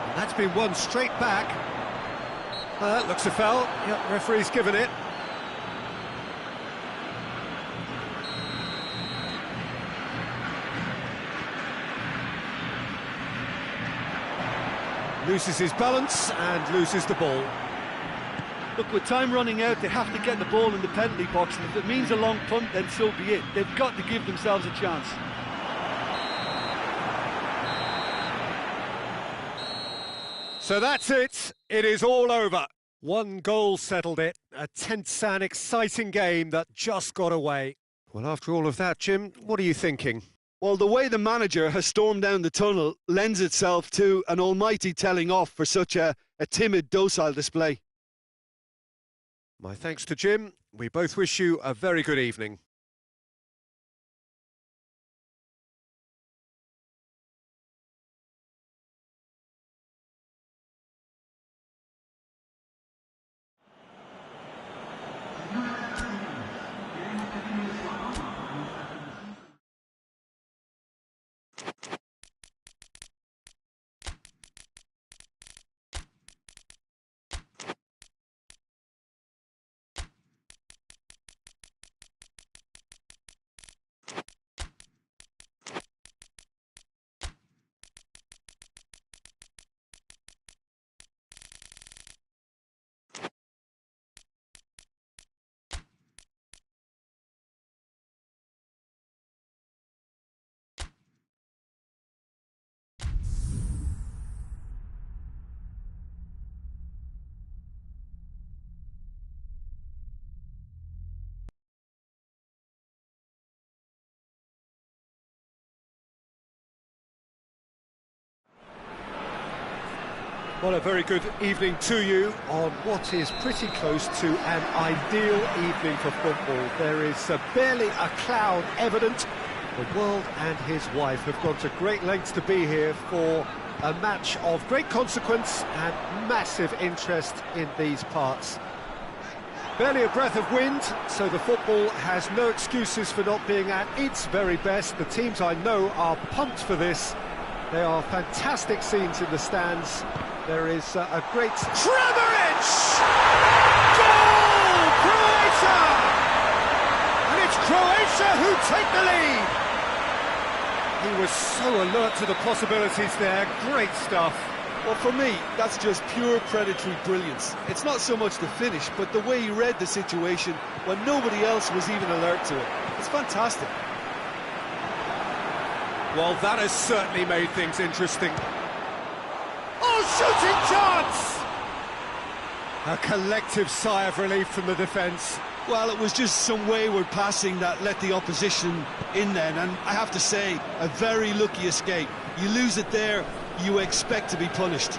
And that's been won straight back. That looks a foul. Yep, referee's given it. Loses his balance and loses the ball. Look, with time running out, they have to get the ball in the penalty box, and if it means a long punt, then so be it. They've got to give themselves a chance. So that's it. It is all over. One goal settled it. A tense and exciting game that just got away. Well, after all of that, Jim, what are you thinking? Well, the way the manager has stormed down the tunnel lends itself to an almighty telling off for such a timid, docile display. My thanks to Jim. We both wish you a very good evening. Well, a very good evening to you on what is pretty close to an ideal evening for football. There is barely a cloud evident. The world and his wife have gone to great lengths to be here for a match of great consequence and massive interest in these parts. Barely a breath of wind, so the football has no excuses for not being at its very best. The teams I know are pumped for this. They are fantastic scenes in the stands. There is a great... Trevoric! Goal! Croatia! And it's Croatia who take the lead! He was so alert to the possibilities there. Great stuff. Well, for me, that's just pure predatory brilliance. It's not so much the finish, but the way he read the situation when nobody else was even alert to it. It's fantastic. Well, that has certainly made things interesting. Oh, shooting chance! A collective sigh of relief from the defence. Well, it was just some wayward passing that let the opposition in then, and I have to say, a very lucky escape. You lose it there, you expect to be punished.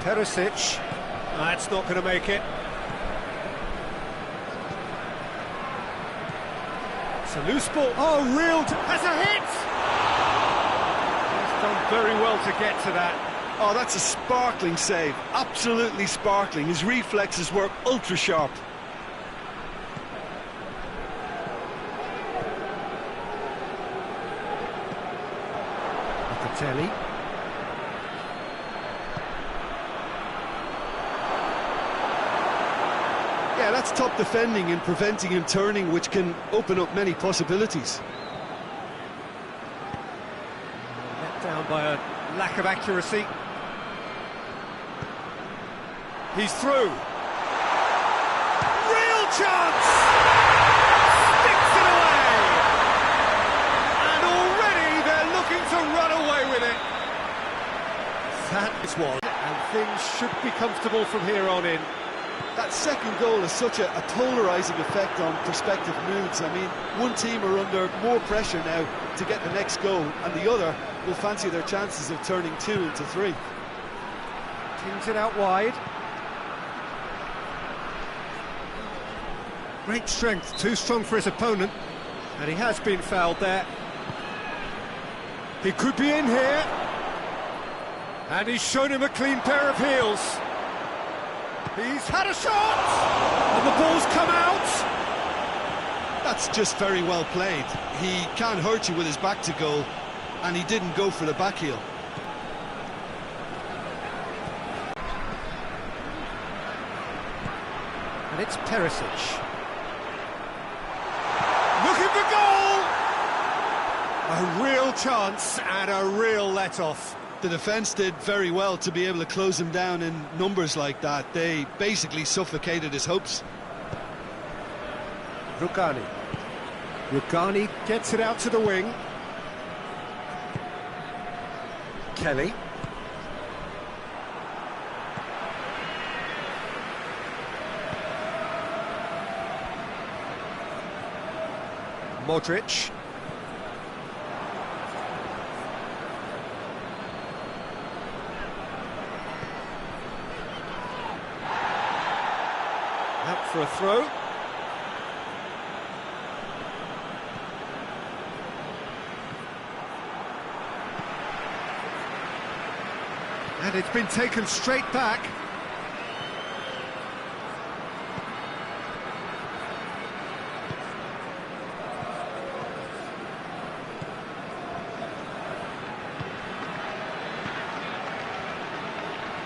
Perisic. That's not going to make it. It's a loose ball. Oh, real... Has a hit! He's done very well to get to that. Oh, that's a sparkling save. Absolutely sparkling. His reflexes were ultra sharp. Telly. Yeah, that's top defending and preventing him turning, which can open up many possibilities. Let down by a lack of accuracy. He's through. Real chance! Sticks it away! And already they're looking to run away with it. That is one, and things should be comfortable from here on in. That second goal has such a polarising effect on prospective moods. I mean, one team are under more pressure now to get the next goal, and the other will fancy their chances of turning 2 into 3. Kings it out wide. Great strength, too strong for his opponent, and he has been fouled there. He could be in here, and he's shown him a clean pair of heels. He's had a shot, and the ball's come out. That's just very well played. He can't hurt you with his back to goal, and he didn't go for the back heel. And it's Perisic. Looking for goal! A real chance and a real let-off. The defence did very well to be able to close him down in numbers like that. They basically suffocated his hopes. Rugani. Rugani gets it out to the wing. Kelly. Modric. Out for a throw. And it's been taken straight back.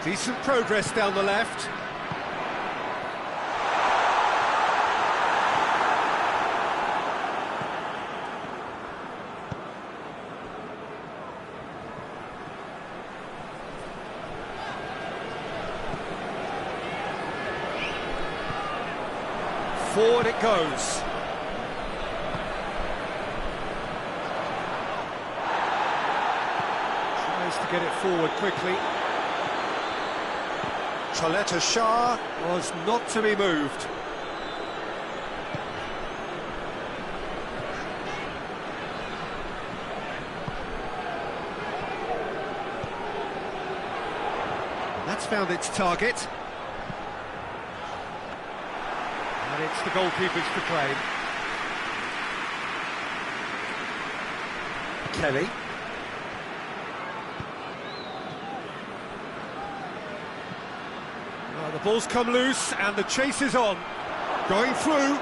Decent progress down the left. Forward it goes. Tries to get it forward quickly. Choleta Shah was not to be moved. That's found its target. And it's the goalkeeper's to claim. Kelly. Well, the ball's come loose and the chase is on. Going through.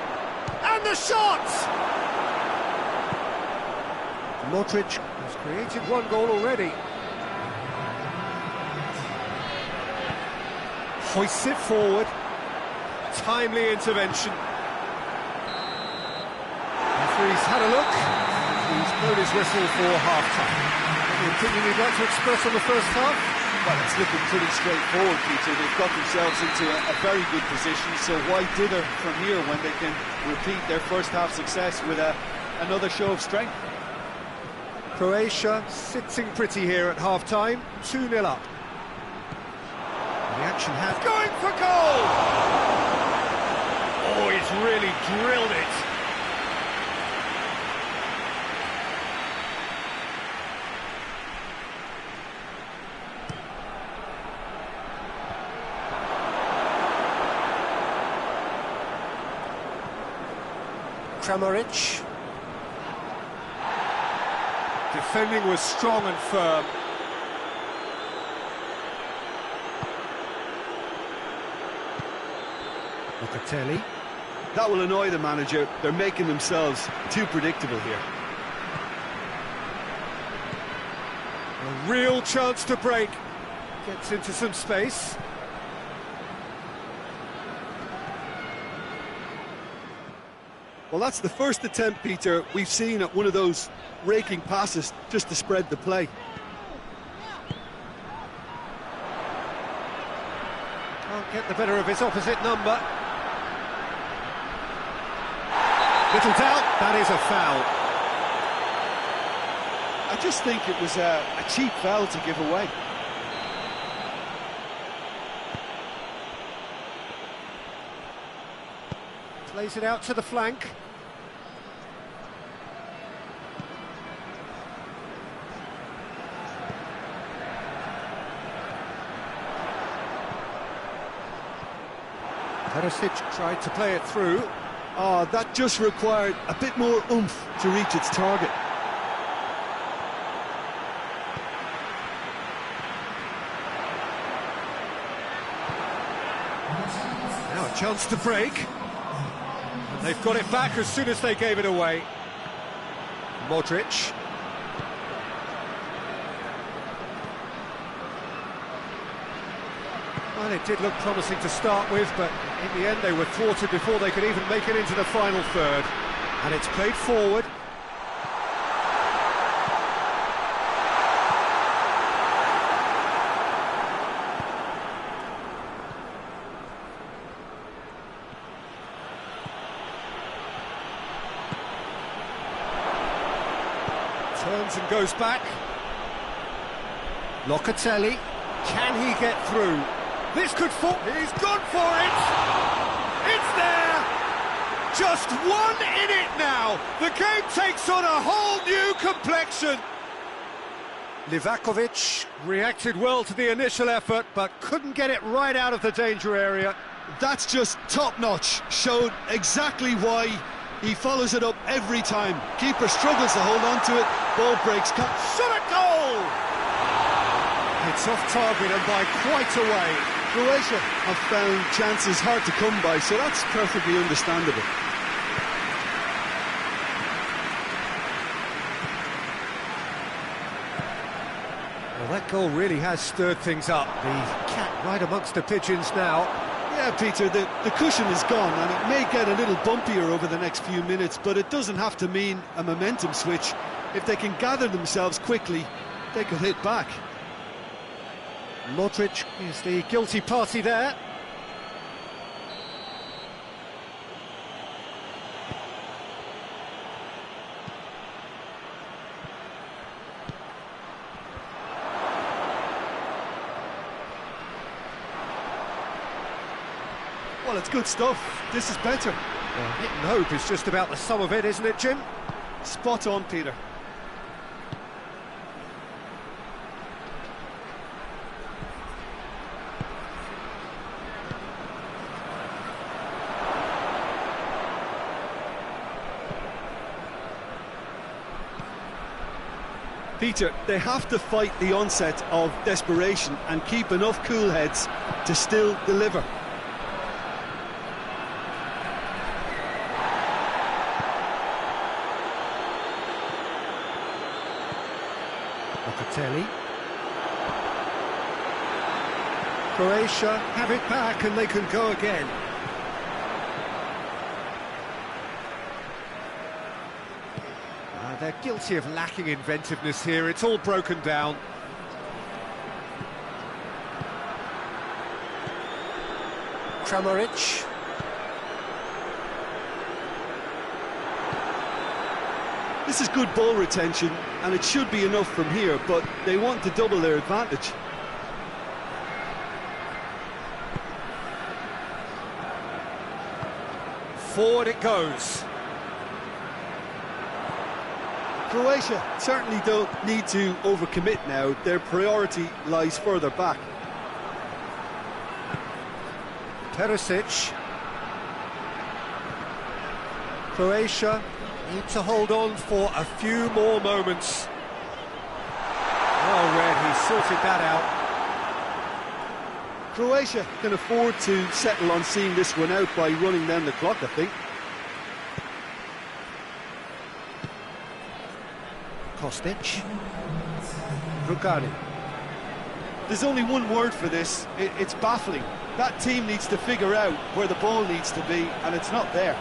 And the shot! Modric has created one goal already. Hoists it forward. Timely intervention. Referee's had a look. He's blown his whistle for half-time. Any opinion you'd like to express on the first half? Well, it's looking pretty straightforward, Peter. They've got themselves into a very good position, so why dither from here when they can repeat their first half success with another show of strength? Croatia sitting pretty here at half-time, 2-0 up. The action has... Going for goal! Oh, he's really drilled it. Kramaric. Defending was strong and firm. Locatelli. That will annoy the manager. They're making themselves too predictable here. A real chance to break. Gets into some space. Well, that's the first attempt, Peter, we've seen at one of those raking passes just to spread the play. Can't get the better of his opposite number. Little doubt, that is a foul. I just think it was a cheap foul to give away. Plays it out to the flank. Perisic tried to play it through. Oh, that just required a bit more oomph to reach its target. Now a chance to break. And they've got it back as soon as they gave it away. Modric. Well, it did look promising to start with, but in the end they were thwarted before they could even make it into the final third. And it's played forward. Turns and goes back. Locatelli. Can he get through? This could fall. He's gone for it! It's there! Just one in it now! The game takes on a whole new complexion! Livakovic reacted well to the initial effort, but couldn't get it right out of the danger area. That's just top-notch. Showed exactly why he follows it up every time. Keeper struggles to hold on to it. Ball breaks. Shot at goal! It's off target and by quite a way. Croatia have found chances hard to come by, so that's perfectly understandable. Well, that goal really has stirred things up. The cat right amongst the pigeons now. Yeah, Peter, the cushion is gone, and it may get a little bumpier over the next few minutes, but it doesn't have to mean a momentum switch. If they can gather themselves quickly, they could hit back. Modric is the guilty party there. Well, it's good stuff. This is better. Well, hit and hope is just about the sum of it, isn't it, Jim? Spot on, Peter. Peter, they have to fight the onset of desperation and keep enough cool heads to still deliver. Locatelli. Croatia have it back and they can go again. They're guilty of lacking inventiveness here. It's all broken down. Kramaric. This is good ball retention, and it should be enough from here, but they want to double their advantage. Forward it goes. Croatia certainly don't need to overcommit now. Their priority lies further back. Perisic. Croatia need to hold on for a few more moments. Well read, he sorted that out. Croatia can afford to settle on seeing this one out by running down the clock, I think. Kostic. Rugani. There's only one word for this. It's baffling. That team needs to figure out where the ball needs to be, and it's not there.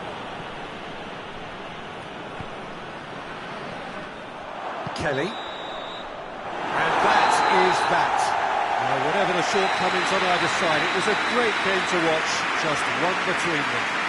Kelly. And that is that. Now, whatever the shortcomings on either side, it was a great game to watch, just one between them.